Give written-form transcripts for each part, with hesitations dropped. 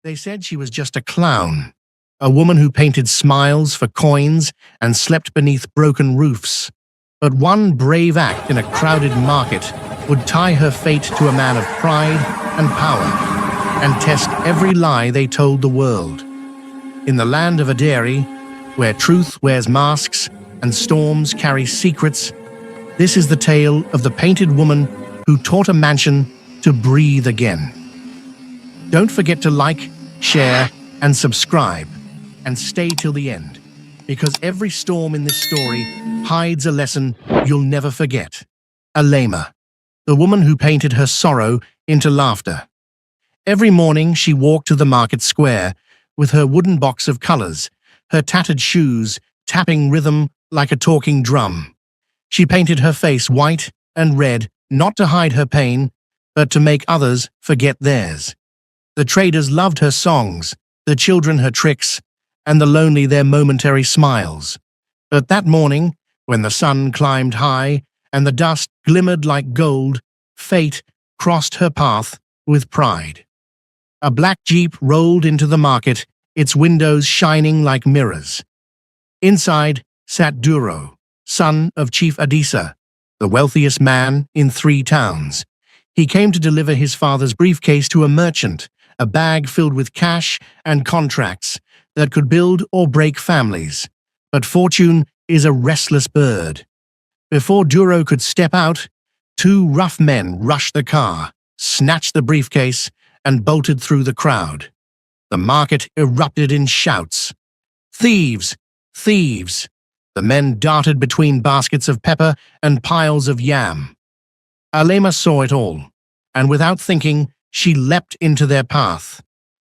They said she was just a clown, a woman who painted smiles for coins and slept beneath broken roofs. But one brave act in a crowded market would tie her fate to a man of pride and power, and test every lie they told the world. In the land of Aderi, where truth wears masks and storms carry secrets, this is the tale of the painted woman who taught a mansion to breathe again. Don't forget to like, share, and subscribe, and stay till the end, because every storm in this story hides a lesson you'll never forget. Alema, the woman who painted her sorrow into laughter. Every morning she walked to the market square with her wooden box of colors, her tattered shoes tapping rhythm like a talking drum. She painted her face white and red, not to hide her pain, but to make others forget theirs. The traders loved her songs, the children her tricks, and the lonely their momentary smiles. But that morning, when the sun climbed high and the dust glimmered like gold, fate crossed her path with pride. A black jeep rolled into the market, its windows shining like mirrors. Inside sat Duro, son of Chief Adisa, the wealthiest man in 3 towns. He came to deliver his father's briefcase to a merchant, a bag filled with cash and contracts that could build or break families. But fortune is a restless bird. Before Duro could step out, 2 rough men rushed the car, snatched the briefcase, and bolted through the crowd. The market erupted in shouts. "Thieves! Thieves!" The men darted between baskets of pepper and piles of yam. Alema saw it all, and without thinking, she leapt into their path.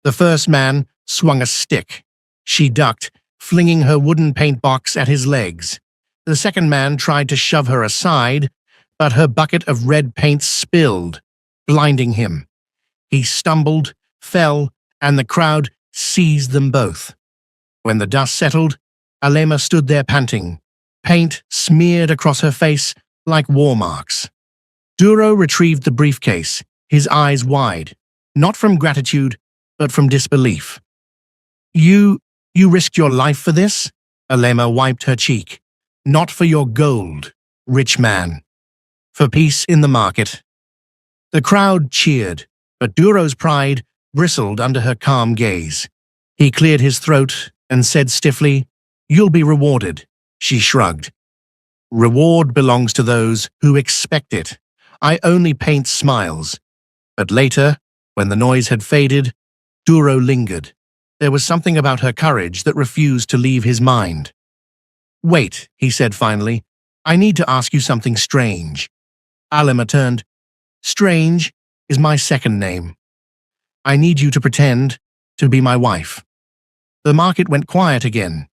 The first man swung a stick. She ducked, flinging her wooden paint box at his legs. The second man tried to shove her aside, but her bucket of red paint spilled, blinding him. He stumbled, fell, and the crowd seized them both. When the dust settled, Alema stood there panting, paint smeared across her face like war marks. Duro retrieved the briefcase, his eyes wide, not from gratitude, but from disbelief. You risked your life for this?" Alema wiped her cheek. "Not for your gold, rich man. For peace in the market." The crowd cheered, but Duro's pride bristled under her calm gaze. He cleared his throat and said stiffly, "You'll be rewarded." She shrugged. "Reward belongs to those who expect it. I only paint smiles." But later, when the noise had faded, Duro lingered. There was something about her courage that refused to leave his mind. "Wait," he said finally. "I need to ask you something strange." Alema turned. "Strange is my second name. I need you to pretend to be my wife." The market went quiet again.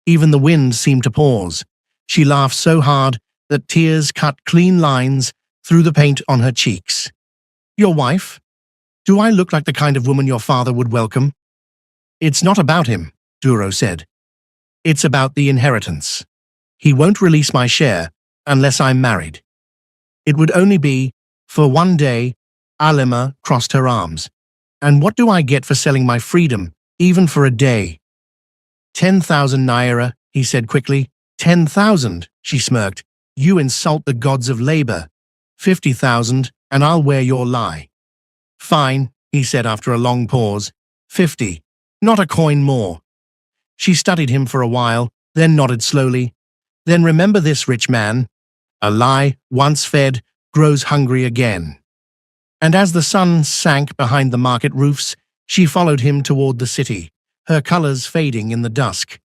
Even the wind seemed to pause. She laughed so hard that tears cut clean lines through the paint on her cheeks. "Your wife? Do I look like the kind of woman your father would welcome?" "It's not about him," Duro said. "It's about the inheritance. He won't release my share unless I'm married." It would only be for one day. Alema crossed her arms. "And what do I get for selling my freedom, even for a day?" 10,000 naira, he said quickly. 10,000, she smirked. "You insult the gods of labor. 50,000, and I'll wear your lie." "Fine," he said after a long pause. 50, not a coin more." She studied him for a while, then nodded slowly. "Then remember this, rich man. A lie, once fed, grows hungry again." And as the sun sank behind the market roofs, she followed him toward the city, her colors fading in the dusk,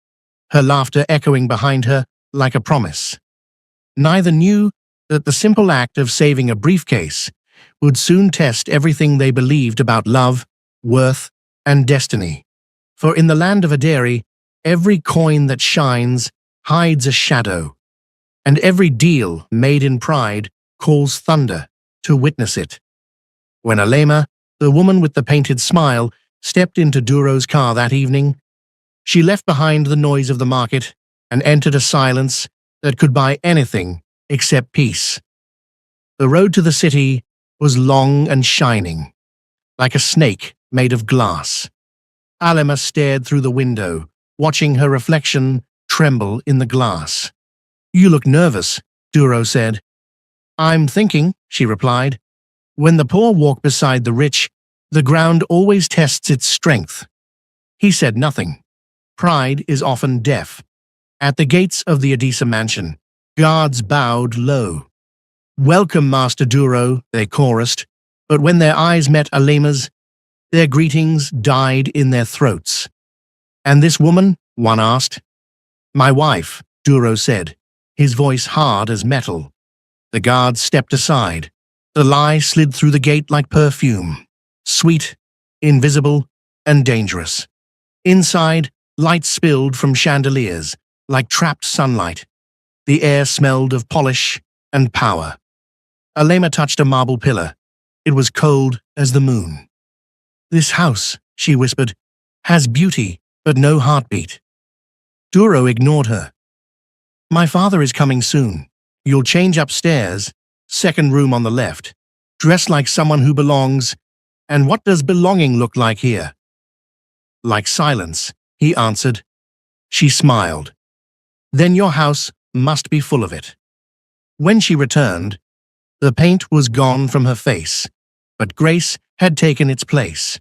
her laughter echoing behind her like a promise. Neither knew that the simple act of saving a briefcase would soon test everything they believed about love, worth, and destiny. For in the land of Aderi, every coin that shines hides a shadow, and every deal made in pride calls thunder to witness it. When Alema, the woman with the painted smile, stepped into Duro's car that evening, she left behind the noise of the market and entered a silence that could buy anything except peace. The road to the city was long and shining, like a snake made of glass. Alema stared through the window, watching her reflection tremble in the glass. "You look nervous," Duro said. "I'm thinking," she replied. "When the poor walk beside the rich, the ground always tests its strength." He said nothing. Pride is often deaf. At the gates of the Edisa mansion, guards bowed low. "Welcome, Master Duro," they chorused, but when their eyes met Alema's, their greetings died in their throats. "And this woman?" one asked. "My wife," Duro said, his voice hard as metal. The guards stepped aside. The lie slid through the gate like perfume, sweet, invisible, and dangerous. Inside, light spilled from chandeliers, like trapped sunlight. The air smelled of polish and power. Alema touched a marble pillar. It was cold as the moon. "This house," she whispered, "has beauty, but no heartbeat." Duro ignored her. "My father is coming soon. You'll change upstairs, second room on the left. Dress like someone who belongs. And what does belonging look like here?" "Like silence," he answered. She smiled. "Then your house must be full of it." When she returned, the paint was gone from her face, but grace had taken its place.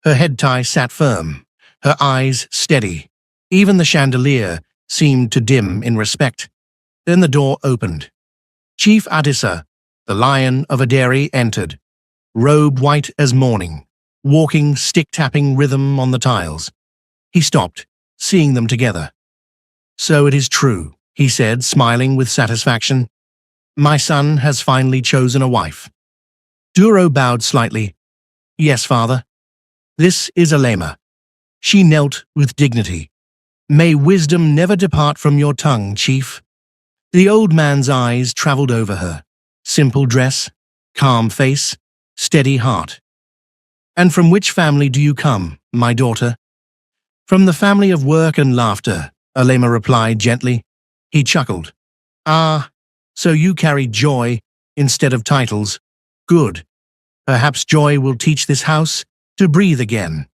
Her head tie sat firm, her eyes steady. Even the chandelier seemed to dim in respect. Then the door opened. Chief Adissa, the lion of a dairy, entered, robe white as morning, walking stick-tapping rhythm on the tiles. He stopped, seeing them together. "So it is true," he said, smiling with satisfaction. "My son has finally chosen a wife." Duro bowed slightly. "Yes, father. This is Alema." She knelt with dignity. "May wisdom never depart from your tongue, chief." The old man's eyes traveled over her. Simple dress, calm face, steady heart. "And from which family do you come, my daughter?" "From the family of work and laughter," Alema replied gently. He chuckled. "Ah, so you carry joy instead of titles. Good. Perhaps joy will teach this house to breathe again."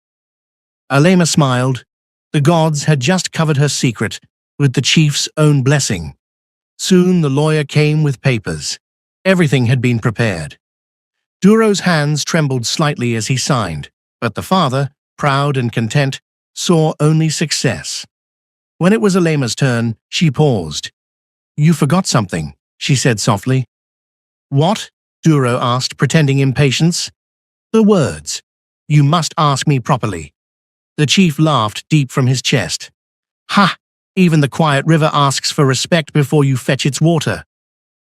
Alema smiled. The gods had just covered her secret with the chief's own blessing. Soon the lawyer came with papers. Everything had been prepared. Duro's hands trembled slightly as he signed, but the father, proud and content, saw only success. When it was Alema's turn, she paused. "You forgot something," she said softly. "What?" Duro asked, pretending impatience. "The words. You must ask me properly." The chief laughed deep from his chest. "Ha! Even the quiet river asks for respect before you fetch its water.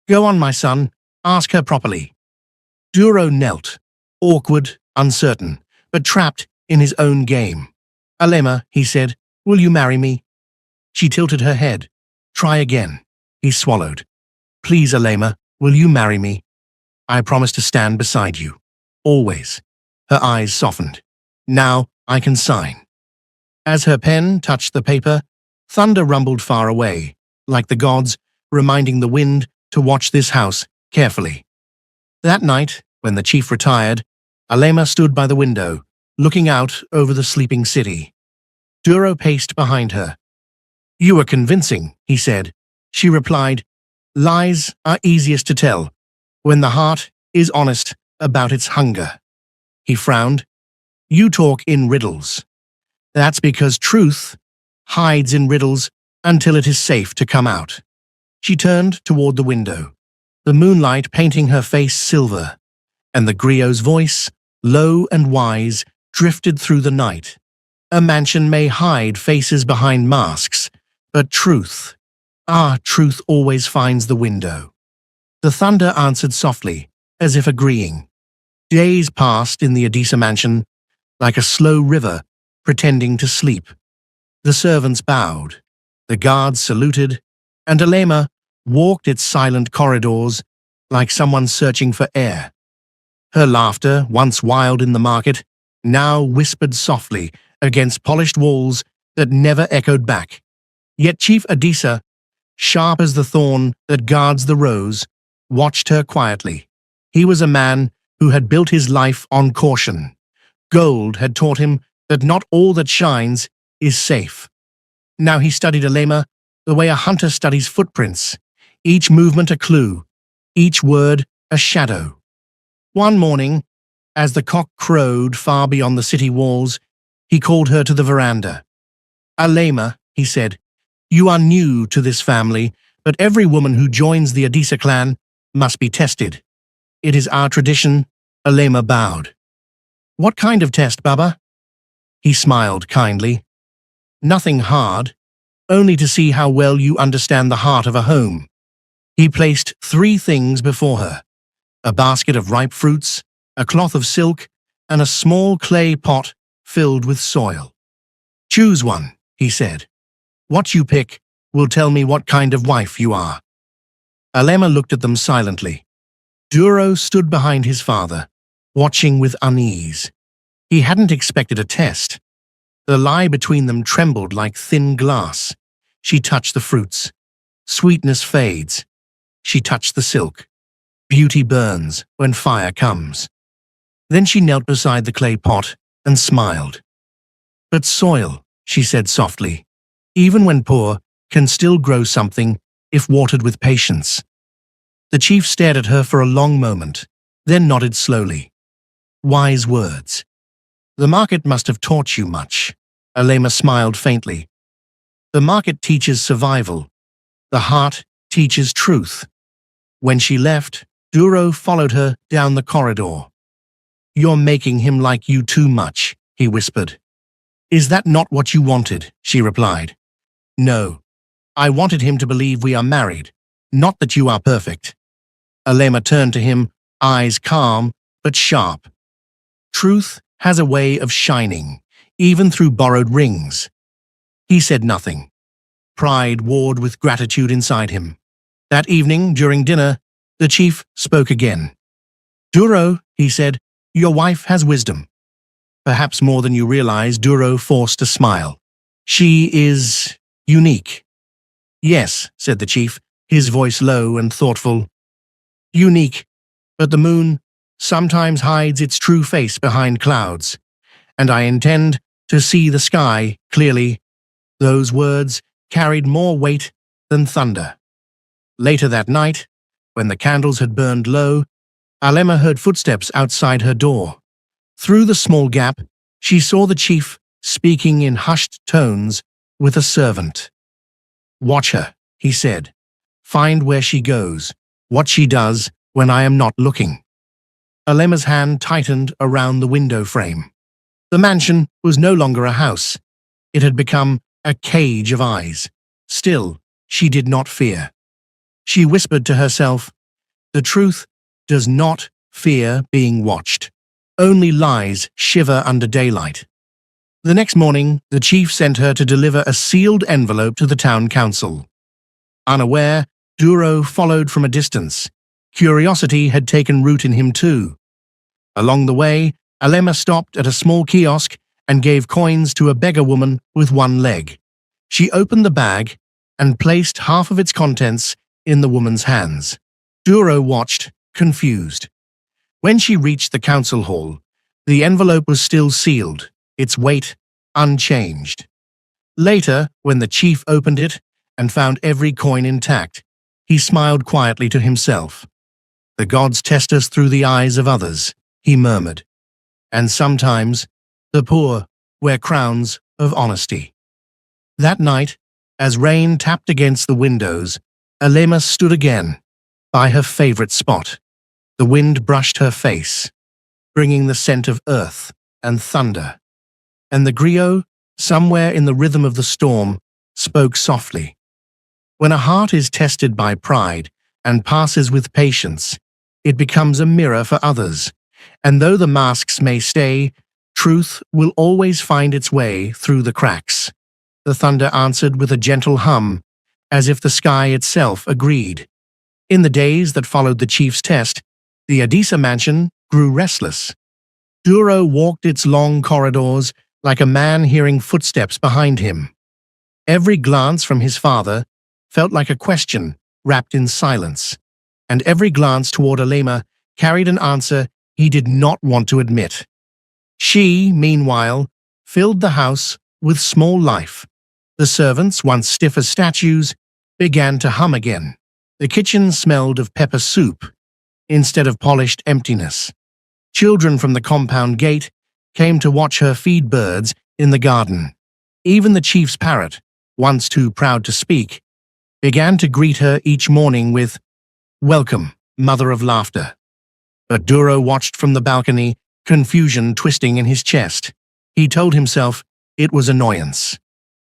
Go on, my son. Ask her properly." Duro knelt, awkward, uncertain, but trapped in his own game. "Alema," he said, "will you marry me?" She tilted her head. "Try again." He swallowed. "Please, Alema, will you marry me? I promise to stand beside you. Always." Her eyes softened. "Now I can sign." As her pen touched the paper, thunder rumbled far away, like the gods reminding the wind to watch this house carefully. That night, when the chief retired, Alema stood by the window, looking out over the sleeping city. Duro paced behind her. "You were convincing," he said. She replied, "Lies are easiest to tell, when the heart is honest about its hunger." He frowned. "You talk in riddles." "That's because truth hides in riddles until it is safe to come out." She turned toward the window, the moonlight painting her face silver, and the griot's voice, low and wise, drifted through the night. "A mansion may hide faces behind masks, but truth, truth always finds the window." The thunder answered softly, as if agreeing. Days passed in the Edisa mansion, like a slow river pretending to sleep. The servants bowed, the guards saluted, and Alema walked its silent corridors like someone searching for air. Her laughter, once wild in the market, now whispered softly against polished walls that never echoed back. Yet Chief Edisa, sharp as the thorn that guards the rose, watched her quietly. He was a man who had built his life on caution. Gold had taught him that not all that shines is safe. Now he studied Alema the way a hunter studies footprints, each movement a clue, each word a shadow. One morning, as the cock crowed far beyond the city walls, he called her to the veranda. "Alema," he said, "you are new to this family, but every woman who joins the Adisa clan must be tested. It is our tradition." Alema bowed. "What kind of test, Baba?" He smiled kindly. "Nothing hard, only to see how well you understand the heart of a home." He placed 3 things before her: a basket of ripe fruits, a cloth of silk, and a small clay pot filled with soil. "Choose one," he said. "What you pick will tell me what kind of wife you are." Alema looked at them silently. Duro stood behind his father, watching with unease. He hadn't expected a test. The lie between them trembled like thin glass. She touched the fruits. Sweetness fades. She touched the silk. Beauty burns when fire comes. Then she knelt beside the clay pot and smiled. "But soil," she said softly, "even when poor, can still grow something if watered with patience." The chief stared at her for a long moment, then nodded slowly. "Wise words. The market must have taught you much." Alema smiled faintly. "The market teaches survival. The heart teaches truth." When she left, Duro followed her down the corridor. "You're making him like you too much," he whispered. "Is that not what you wanted?" she replied. "No. I wanted him to believe we are married, not that you are perfect." Alema turned to him, eyes calm but sharp. "Truth has a way of shining, even through borrowed rings." He said nothing. Pride warred with gratitude inside him. That evening, during dinner, the chief spoke again. "Duro," he said, "your wife has wisdom." Perhaps more than you realize, Duro forced a smile. "She is unique." "Yes," said the chief, his voice low and thoughtful. "Unique, but the moon sometimes hides its true face behind clouds, and I intend to see the sky clearly." Those words carried more weight than thunder. Later that night, when the candles had burned low, Alema heard footsteps outside her door. Through the small gap, she saw the chief speaking in hushed tones with a servant. "Watch her," he said. "Find where she goes, what she does when I am not looking." Alema's hand tightened around the window frame. The mansion was no longer a house. It had become a cage of eyes. Still, she did not fear. She whispered to herself, "The truth does not fear being watched. Only lies shiver under daylight." The next morning, the chief sent her to deliver a sealed envelope to the town council. Unaware, Duro followed from a distance. Curiosity had taken root in him too. Along the way, Alema stopped at a small kiosk and gave coins to a beggar woman with one leg. She opened the bag and placed half of its contents in the woman's hands. Duro watched, confused. When she reached the council hall, the envelope was still sealed, its weight unchanged. Later, when the chief opened it and found every coin intact, he smiled quietly to himself. "The gods test us through the eyes of others," he murmured. "And sometimes, the poor wear crowns of honesty." That night, as rain tapped against the windows, Alema stood again, by her favorite spot. The wind brushed her face, bringing the scent of earth and thunder. And the griot, somewhere in the rhythm of the storm, spoke softly. When a heart is tested by pride and passes with patience, it becomes a mirror for others. And though the masks may stay, truth will always find its way through the cracks. The thunder answered with a gentle hum, as if the sky itself agreed. In the days that followed the chief's test, the Adisa mansion grew restless. Duro walked its long corridors like a man hearing footsteps behind him. Every glance from his father felt like a question wrapped in silence, and every glance toward Alema carried an answer he did not want to admit. She, meanwhile, filled the house with small life. The servants, once stiff as statues, began to hum again. The kitchen smelled of pepper soup instead of polished emptiness. Children from the compound gate came to watch her feed birds in the garden. Even the chief's parrot, once too proud to speak, began to greet her each morning with, "Welcome, mother of laughter." But Duro watched from the balcony, confusion twisting in his chest. He told himself it was annoyance.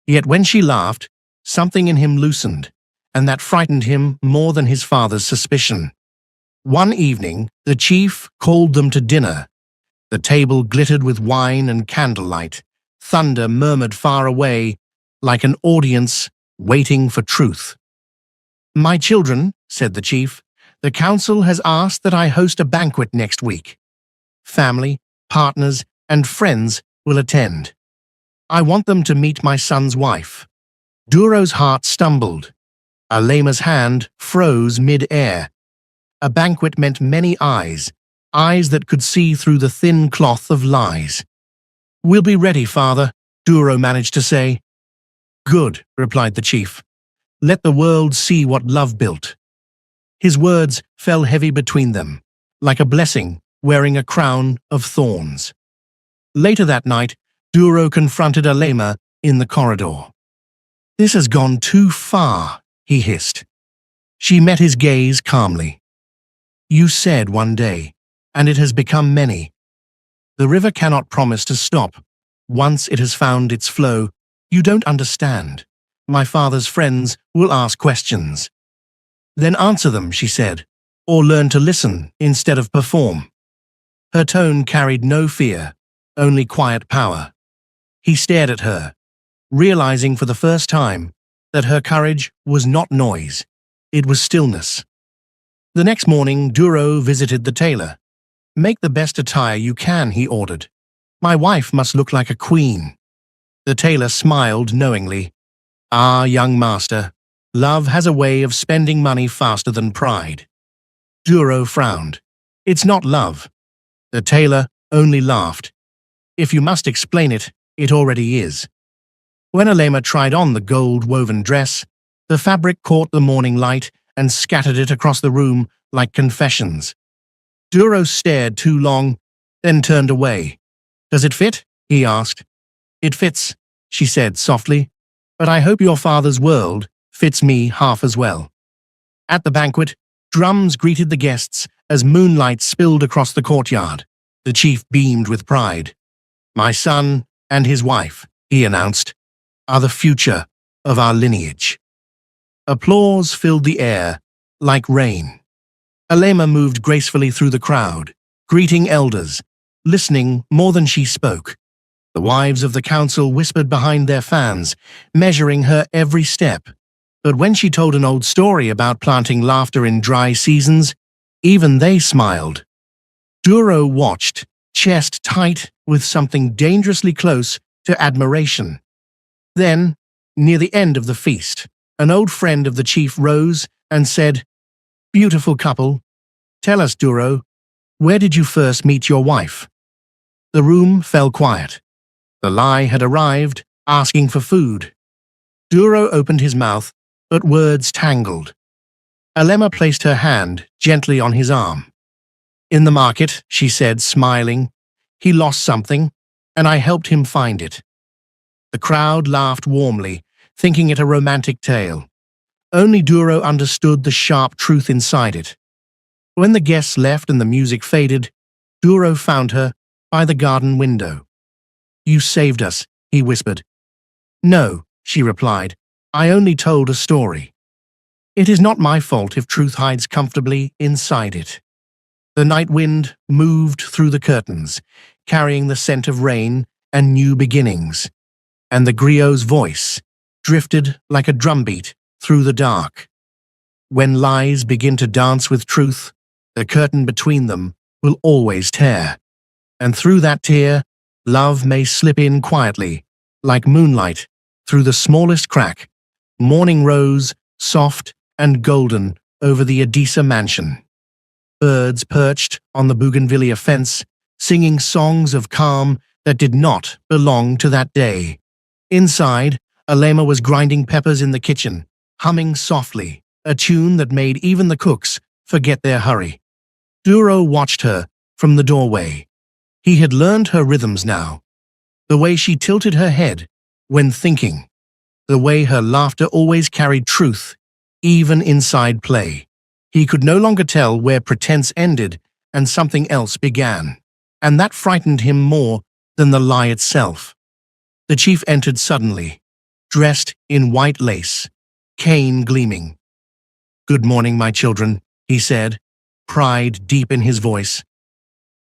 Yet when she laughed, something in him loosened, and that frightened him more than his father's suspicion. One evening, the chief called them to dinner. The table glittered with wine and candlelight. Thunder murmured far away, like an audience waiting for truth. "My children," said the chief, "the council has asked that I host a banquet next week. Family, partners, and friends will attend. I want them to meet my son's wife." Duro's heart stumbled. Alema's hand froze mid-air. A banquet meant many eyes, eyes that could see through the thin cloth of lies. "We'll be ready, father," Duro managed to say. "Good," replied the chief. "Let the world see what love built." His words fell heavy between them, like a blessing wearing a crown of thorns. Later that night, Duro confronted Alema in the corridor. "This has gone too far," he hissed. She met his gaze calmly. "You said one day, and it has become many. The river cannot promise to stop. Once it has found its flow, you don't understand. My father's friends will ask questions." "Then answer them," she said, "or learn to listen instead of perform." Her tone carried no fear, only quiet power. He stared at her, realizing for the first time that her courage was not noise, it was stillness. The next morning, Duro visited the tailor. "Make the best attire you can," he ordered. "My wife must look like a queen." The tailor smiled knowingly. "Ah, young master, love has a way of spending money faster than pride." Duro frowned. "It's not love." The tailor only laughed. "If you must explain it, it already is." When Alema tried on the gold-woven dress, the fabric caught the morning light and scattered it across the room like confessions. Duro stared too long, then turned away. "Does it fit?" he asked. "It fits," she said softly, "but I hope your father's world fits me half as well." At the banquet, drums greeted the guests as moonlight spilled across the courtyard. The chief beamed with pride. "My son and his wife," he announced, "are the future of our lineage." Applause filled the air, like rain. Alema moved gracefully through the crowd, greeting elders, listening more than she spoke. The wives of the council whispered behind their fans, measuring her every step. But when she told an old story about planting laughter in dry seasons, even they smiled. Duro watched, chest tight with something dangerously close to admiration. Then, near the end of the feast, an old friend of the chief rose and said, "Beautiful couple, tell us, Duro, where did you first meet your wife?" The room fell quiet. The lie had arrived, asking for food. Duro opened his mouth, but words tangled. Alema placed her hand gently on his arm. "In the market," she said, smiling. "He lost something, and I helped him find it." The crowd laughed warmly, thinking it a romantic tale. Only Duro understood the sharp truth inside it. When the guests left and the music faded, Duro found her by the garden window. "You saved us," he whispered. "No," she replied, "I only told a story. It is not my fault if truth hides comfortably inside it." The night wind moved through the curtains, carrying the scent of rain and new beginnings, and the griot's voice drifted like a drumbeat through the dark. When lies begin to dance with truth, the curtain between them will always tear. And through that tear, love may slip in quietly, like moonlight, through the smallest crack. Morning rose, soft and golden, over the Edisa mansion. Birds perched on the bougainvillea fence, singing songs of calm that did not belong to that day. Inside, Alema was grinding peppers in the kitchen, humming softly, a tune that made even the cooks forget their hurry. Duro watched her from the doorway. He had learned her rhythms now. The way she tilted her head when thinking. The way her laughter always carried truth, even inside play. He could no longer tell where pretense ended and something else began. And that frightened him more than the lie itself. The chief entered suddenly, dressed in white lace, cane gleaming. "Good morning, my children," he said, pride deep in his voice.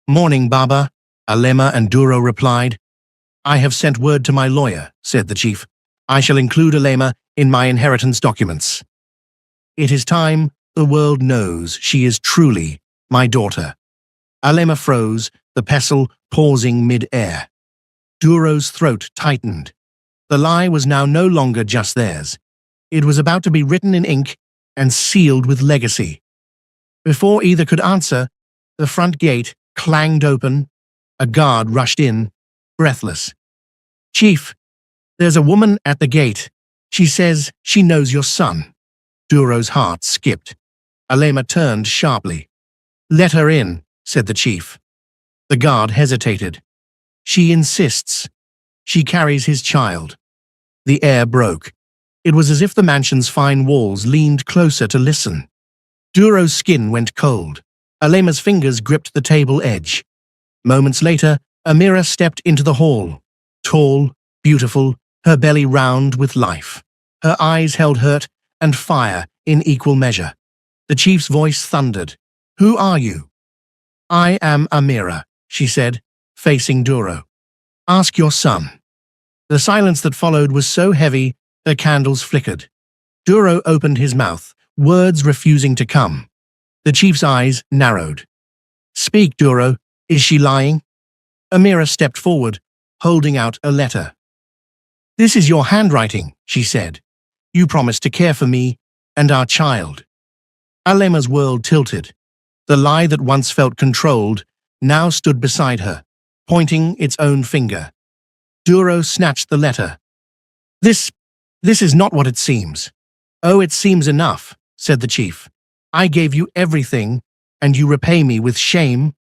"Morning, Baba," Alema and Duro replied. "I have sent word to my lawyer," said the chief. "I shall include Alema in my inheritance documents. It is time the world knows she is truly my daughter." Alema froze, the pestle pausing mid-air. Duro's throat tightened. The lie was now no longer just theirs. It was about to be written in ink and sealed with legacy. Before either could answer, the front gate clanged open. A guard rushed in, breathless. "Chief, there's a woman at the gate. She says she knows your son." Duro's heart skipped. Alema turned sharply. "Let her in," said the chief. The guard hesitated. "She insists. She carries his child." The air broke. It was as if the mansion's fine walls leaned closer to listen. Duro's skin went cold. Alema's fingers gripped the table edge. Moments later, Amira stepped into the hall. Tall, beautiful, her belly round with life. Her eyes held hurt and fire in equal measure. The chief's voice thundered. "Who are you?" "I am Amira," she said, facing Duro. "Ask your son." The silence that followed was so heavy, the candles flickered. Duro opened his mouth, words refusing to come. The chief's eyes narrowed. "Speak, Duro. Is she lying?" Amira stepped forward, holding out a letter. "This is your handwriting," she said. "You promised to care for me and our child." Alema's world tilted. The lie that once felt controlled now stood beside her, pointing its own finger. Duro snatched the letter. This is not what it seems." "Oh, it seems enough," said the chief. "I gave you everything, and you repay me with shame."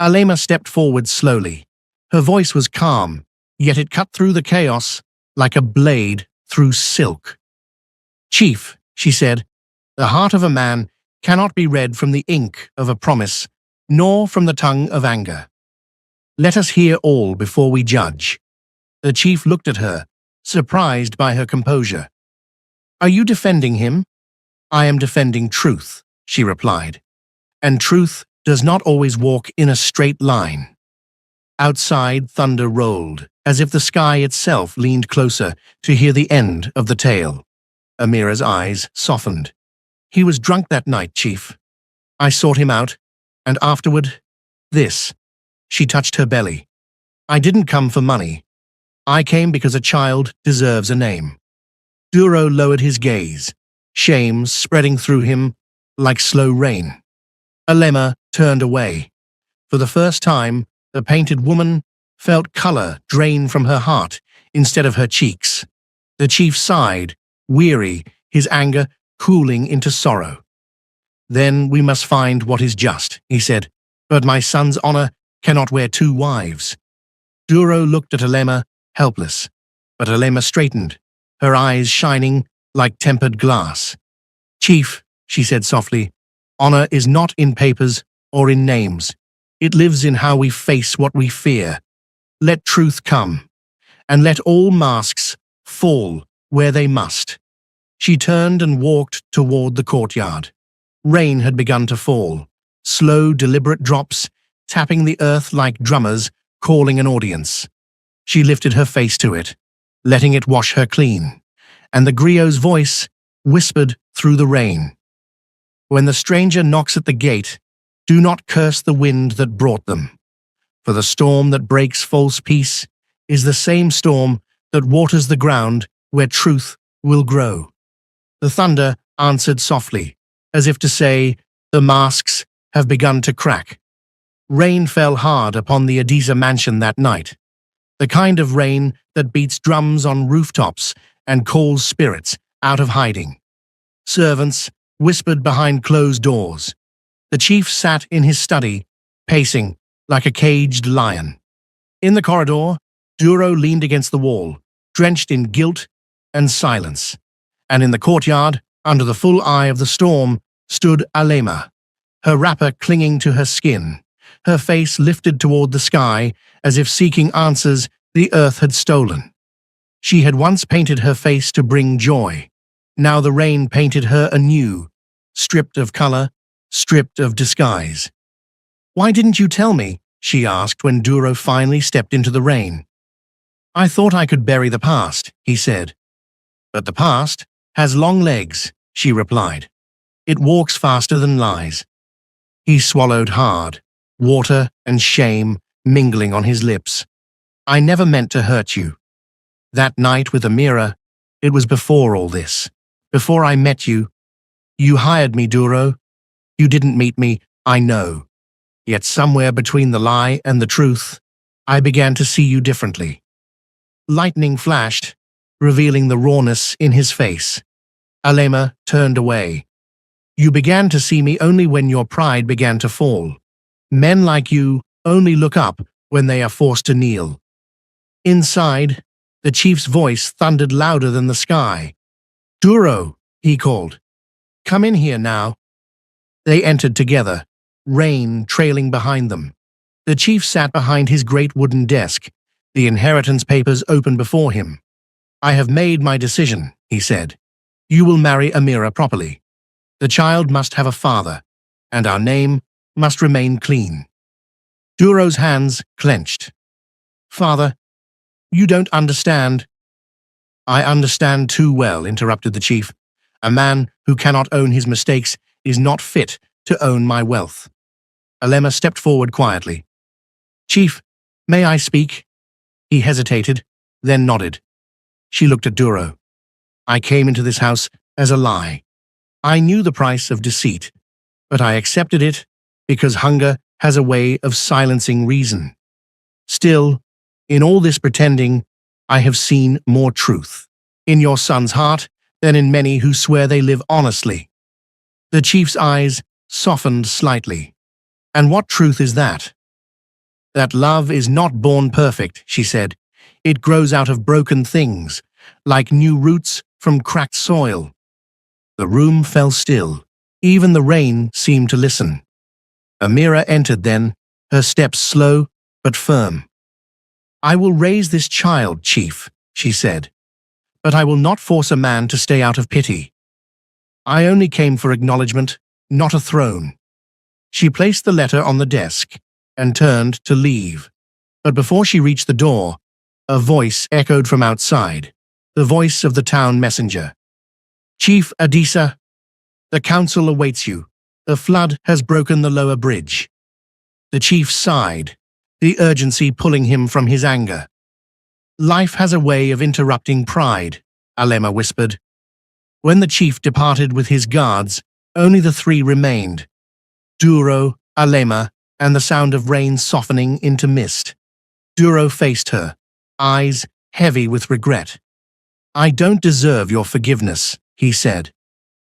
Alema stepped forward slowly. Her voice was calm, yet it cut through the chaos like a blade through silk. "Chief," she said, "the heart of a man cannot be read from the ink of a promise, nor from the tongue of anger. Let us hear all before we judge." The chief looked at her, surprised by her composure. "Are you defending him?" "I am defending truth," she replied. "And truth does not always walk in a straight line." Outside, thunder rolled, as if the sky itself leaned closer to hear the end of the tale. Amira's eyes softened. "He was drunk that night, Chief. I sought him out, and afterward, this." She touched her belly. "I didn't come for money. I came because a child deserves a name." Duro lowered his gaze, shame spreading through him like slow rain. Alema turned away. For the first time, the painted woman felt color drain from her heart instead of her cheeks. The chief sighed, weary, his anger cooling into sorrow. "Then we must find what is just," he said. "But my son's honor cannot wear two wives." Duro looked at Alema, helpless. But Alema straightened, her eyes shining like tempered glass. "Chief," she said softly, "honor is not in papers or in names. It lives in how we face what we fear. Let truth come, and let all masks fall where they must." She turned and walked toward the courtyard. Rain had begun to fall, slow, deliberate drops, tapping the earth like drummers calling an audience. She lifted her face to it, letting it wash her clean, and the griot's voice whispered through the rain. "When the stranger knocks at the gate, do not curse the wind that brought them, for the storm that breaks false peace is the same storm that waters the ground where truth will grow." The thunder answered softly, as if to say, "The masks have begun to crack." Rain fell hard upon the Adiza mansion that night. the kind of rain that beats drums on rooftops and calls spirits out of hiding. Servants whispered behind closed doors. The chief sat in his study, pacing like a caged lion. In the corridor, Duro leaned against the wall, drenched in guilt and silence. And in the courtyard, under the full eye of the storm, stood Alema, her wrapper clinging to her skin, her face lifted toward the sky as if seeking answers the earth had stolen. She had once painted her face to bring joy. Now the rain painted her anew, stripped of color, stripped of disguise. "Why didn't you tell me?" she asked when Duro finally stepped into the rain. "I thought I could bury the past," he said. "But the past has long legs," she replied. "It walks faster than lies." He swallowed hard, water and shame mingling on his lips. "I never meant to hurt you. That night with Amira, it was before all this. Before I met you. You hired me, Duro. You didn't meet me, I know. Yet somewhere between the lie and the truth, I began to see you differently." Lightning flashed, revealing the rawness in his face. Alema turned away. "You began to see me only when your pride began to fall. Men like you only look up when they are forced to kneel." Inside, the chief's voice thundered louder than the sky. "Duro," he called. "Come in here now." They entered together, rain trailing behind them. The chief sat behind his great wooden desk, the inheritance papers open before him. "I have made my decision," he said. "You will marry Amira properly. The child must have a father, and our name must remain clean." Duro's hands clenched. "Father, you don't understand." "I understand too well," interrupted the chief. "A man who cannot own his mistakes is not fit to own my wealth." Alema stepped forward quietly. "Chief, may I speak?" He hesitated, then nodded. She looked at Duro. "I came into this house as a lie. I knew the price of deceit, but I accepted it because hunger has a way of silencing reason. Still, in all this pretending, I have seen more truth in your son's heart than in many who swear they live honestly." The chief's eyes softened slightly. "And what truth is that?" "That love is not born perfect," she said. "It grows out of broken things, like new roots from cracked soil." The room fell still. Even the rain seemed to listen. Amira entered then, her steps slow but firm. "I will raise this child, Chief," she said, "but I will not force a man to stay out of pity. I only came for acknowledgement, not a throne." She placed the letter on the desk and turned to leave. But before she reached the door, a voice echoed from outside, the voice of the town messenger. "Chief Adisa, the council awaits you. The flood has broken the lower bridge." The chief sighed, the urgency pulling him from his anger. "Life has a way of interrupting pride," Alema whispered. When the chief departed with his guards, only the three remained: Duro, Alema, and the sound of rain softening into mist. Duro faced her, eyes heavy with regret. "I don't deserve your forgiveness," he said.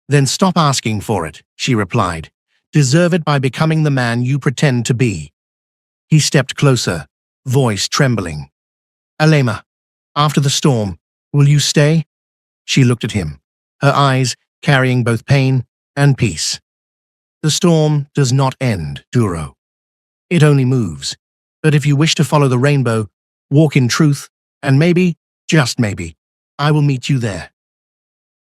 "Then stop asking for it," she replied. "Deserve it by becoming the man you pretend to be." He stepped closer, voice trembling. "Alema, after the storm, will you stay?" She looked at him, her eyes carrying both pain and peace. "The storm does not end, Duro. It only moves. But if you wish to follow the rainbow, walk in truth, and maybe, just maybe, I will meet you there."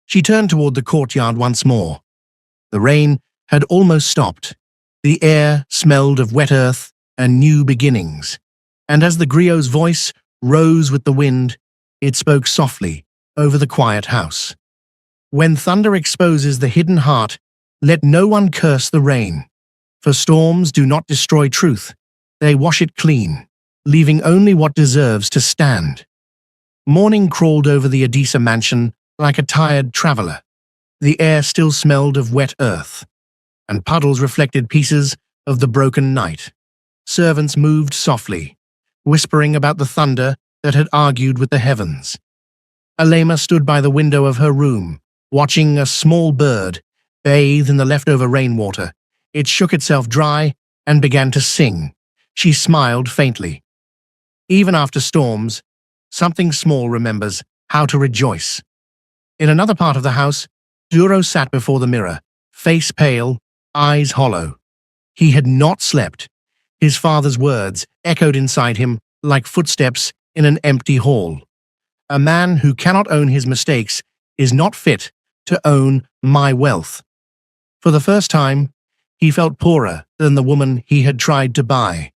She turned toward the courtyard once more. The rain had almost stopped. The air smelled of wet earth and new beginnings. And as the griot's voice rose with the wind, it spoke softly over the quiet house. "When thunder exposes the hidden heart, let no one curse the rain. For storms do not destroy truth. They wash it clean, leaving only what deserves to stand." Morning crawled over the Adisa mansion like a tired traveler. The air still smelled of wet earth, and puddles reflected pieces of the broken night. Servants moved softly, whispering about the thunder that had argued with the heavens. Alema stood by the window of her room, watching a small bird bathe in the leftover rainwater. It shook itself dry and began to sing. She smiled faintly. Even after storms, something small remembers how to rejoice. In another part of the house, Duro sat before the mirror, face pale, eyes hollow. He had not slept. His father's words echoed inside him like footsteps in an empty hall. A man who cannot own his mistakes is not fit to own my wealth. For the first time, he felt poorer than the woman he had tried to buy.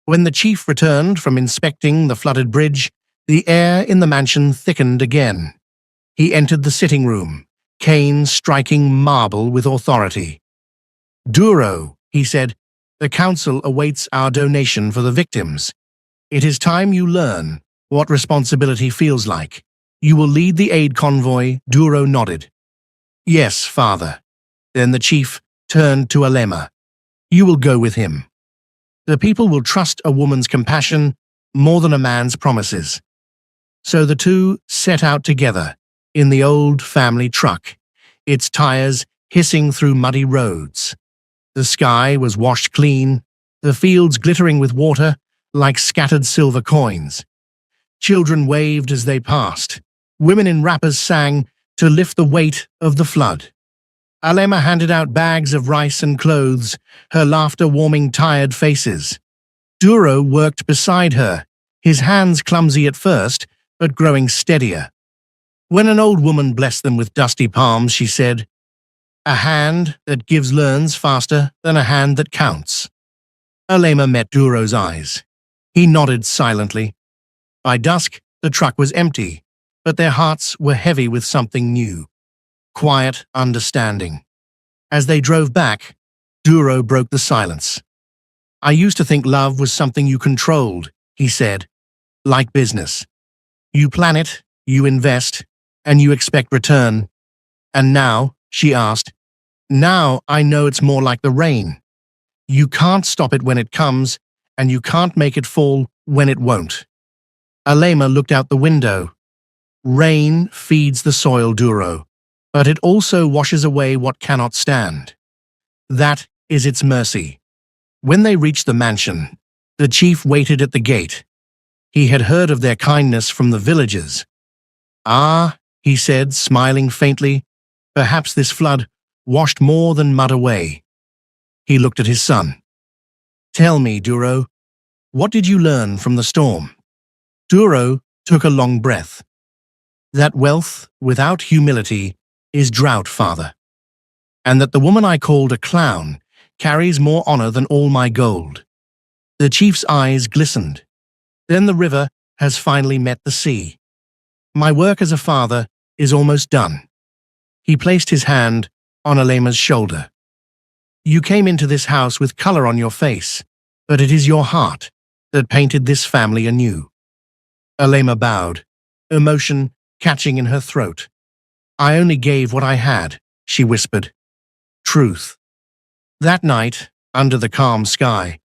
When the chief returned from inspecting the flooded bridge, the air in the mansion thickened again. He entered the sitting room, cane striking marble with authority. "Duro," he said, "the council awaits our donation for the victims. It is time you learn what responsibility feels like. You will lead the aid convoy." Duro nodded. "Yes, father." Then the chief turned to Alema. "You will go with him. The people will trust a woman's compassion more than a man's promises." So the two set out together in the old family truck, its tires hissing through muddy roads. The sky was washed clean, the fields glittering with water like scattered silver coins. Children waved as they passed. Women in wrappers sang to lift the weight of the flood. Alema handed out bags of rice and clothes, her laughter warming tired faces. Duro worked beside her, his hands clumsy at first, but growing steadier. When an old woman blessed them with dusty palms, she said, "A hand that gives learns faster than a hand that counts." Alema met Duro's eyes. He nodded silently. By dusk, the truck was empty, but their hearts were heavy with something new. Quiet understanding. As they drove back, Duro broke the silence. "I used to think love was something you controlled," he said, "like business. You plan it, you invest, and you expect return. And now," she asked, "now I know it's more like the rain. You can't stop it when it comes, and you can't make it fall when it won't." Alema looked out the window. "Rain feeds the soil, Duro, but it also washes away what cannot stand. That is its mercy." When they reached the mansion, the chief waited at the gate. He had heard of their kindness from the villagers. "Ah," he said, smiling faintly, "perhaps this flood washed more than mud away." He looked at his son. "Tell me, Duro, what did you learn from the storm?" Duro took a long breath. "That wealth without humility is drought, father. And that the woman I called a clown carries more honor than all my gold." The chief's eyes glistened. "Then the river has finally met the sea. My work as a father is almost done." He placed his hand on Alema's shoulder. "You came into this house with color on your face, but it is your heart that painted this family anew." Alema bowed, emotion catching in her throat. "I only gave what I had," she whispered. "Truth." That night, under the calm sky,